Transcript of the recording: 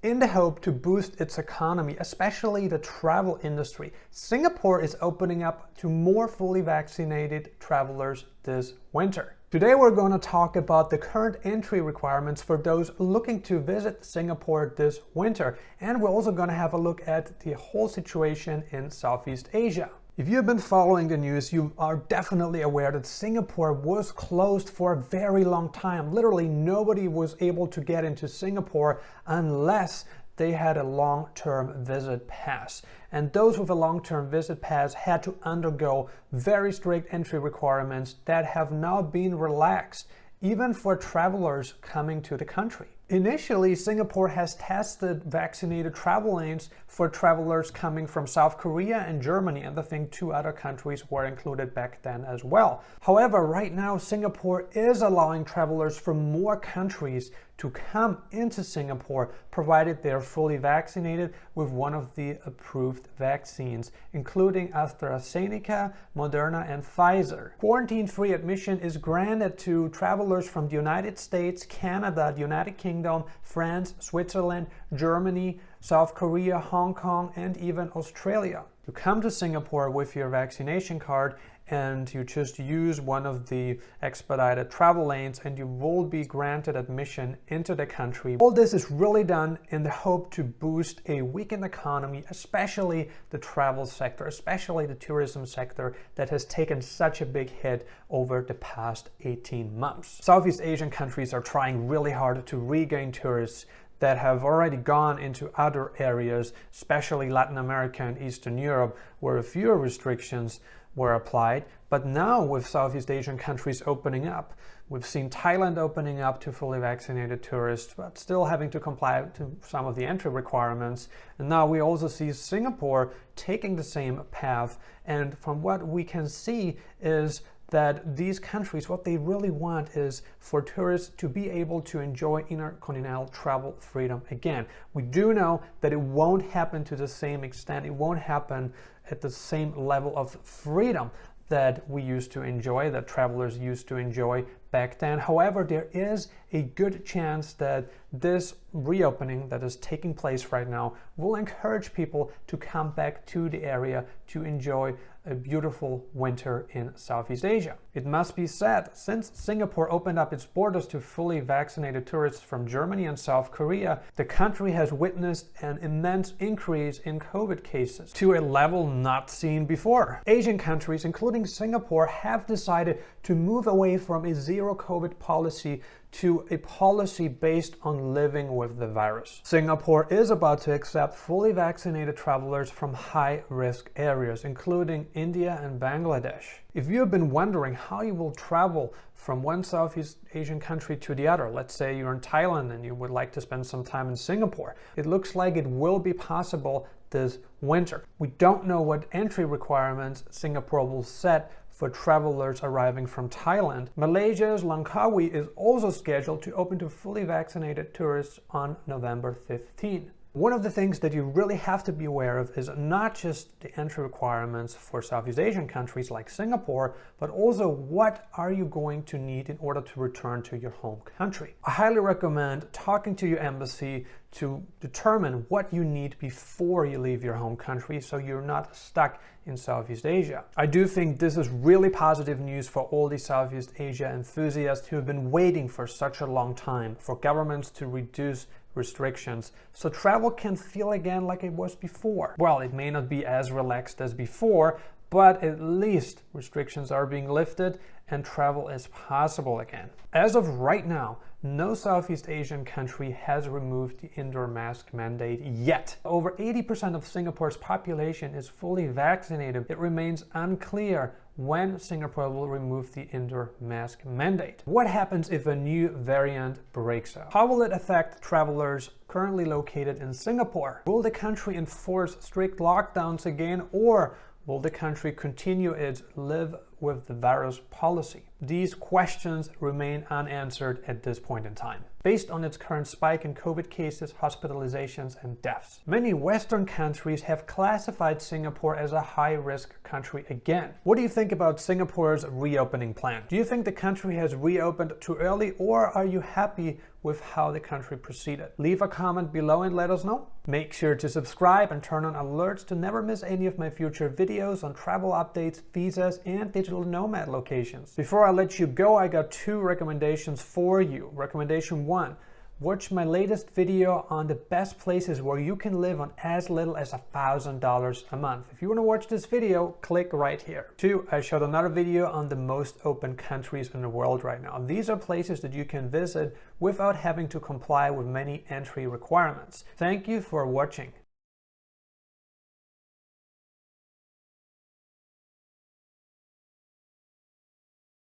In the hope to boost its economy, especially the travel industry, Singapore is opening up to more fully vaccinated travelers this winter. Today we're going to talk about the current entry requirements for those looking to visit Singapore this winter, and we're also going to have a look at the whole situation in Southeast Asia. If you've been following the news, you are definitely aware that Singapore was closed for a very long time. Literally nobody was able to get into Singapore unless they had a long-term visit pass. And those with a long-term visit pass had to undergo very strict entry requirements that have now been relaxed, even for travelers coming to the country. Initially, Singapore has tested vaccinated travel lanes for travelers coming from South Korea and Germany, and I think 2 other countries were included back then as well. However, right now Singapore is allowing travelers from more countries to come into Singapore, provided they're fully vaccinated with one of the approved vaccines, including AstraZeneca, Moderna, and Pfizer. Quarantine-free admission is granted to travelers from the United States, Canada, the United Kingdom, France, Switzerland, Germany, South Korea, Hong Kong, and even Australia. You come to Singapore with your vaccination card and you just use one of the expedited travel lanes and you will be granted admission into the country. All this is really done in the hope to boost a weakened economy, especially the travel sector, especially the tourism sector that has taken such a big hit over the past 18 months. Southeast Asian countries are trying really hard to regain tourists that have already gone into other areas, especially Latin America and Eastern Europe, where fewer restrictions were applied. But now with Southeast Asian countries opening up, we've seen Thailand opening up to fully vaccinated tourists, but still having to comply to some of the entry requirements. And now we also see Singapore taking the same path. And from what we can see is that these countries, what they really want is for tourists to be able to enjoy intercontinental travel freedom again. We do know that it won't happen to the same extent, it won't happen at the same level of freedom that we used to enjoy, that travelers used to enjoy back then. However, there is a good chance that this reopening that is taking place right now will encourage people to come back to the area to enjoy a beautiful winter in Southeast Asia. It must be said, since Singapore opened up its borders to fully vaccinated tourists from Germany and South Korea, the country has witnessed an immense increase in COVID cases to a level not seen before. Asian countries, including Singapore, have decided to move away from a zero COVID policy to a policy based on living with the virus. Singapore is about to accept fully vaccinated travelers from high-risk areas, including India and Bangladesh. If you have been wondering how you will travel from one Southeast Asian country to the other, let's say you're in Thailand and you would like to spend some time in Singapore, it looks like it will be possible this winter. We don't know what entry requirements Singapore will set for travelers arriving from Thailand. Malaysia's Langkawi is also scheduled to open to fully vaccinated tourists on November 15. One of the things that you really have to be aware of is not just the entry requirements for Southeast Asian countries like Singapore, but also what are you going to need in order to return to your home country. I highly recommend talking to your embassy to determine what you need before you leave your home country so you're not stuck in Southeast Asia. I do think this is really positive news for all the Southeast Asia enthusiasts who have been waiting for such a long time for governments to reduce restrictions so travel can feel again like it was before. Well, it may not be as relaxed as before, but at least restrictions are being lifted and travel is possible again. As of right now, no Southeast Asian country has removed the indoor mask mandate yet. Over 80% of Singapore's population is fully vaccinated. It remains unclear when Singapore will remove the indoor mask mandate. What happens if a new variant breaks out? How will it affect travelers currently located in Singapore? Will the country enforce strict lockdowns again, or will the country continue its live with the virus policy? These questions remain unanswered at this point in time, based on its current spike in COVID cases, hospitalizations, and deaths. Many Western countries have classified Singapore as a high-risk country again. What do you think about Singapore's reopening plan? Do you think the country has reopened too early, or are you happy with how the country proceeded? Leave a comment below and let us know. Make sure to subscribe and turn on alerts to never miss any of my future videos on travel updates, visas, and digital nomad locations. Before I let you go, I got 2 recommendations for you. Recommendation 1. Watch my latest video on the best places where you can live on as little as $1,000 a month. If you want to watch this video, click right here. 2. I showed another video on the most open countries in the world right now. These are places that you can visit without having to comply with many entry requirements. Thank you for watching.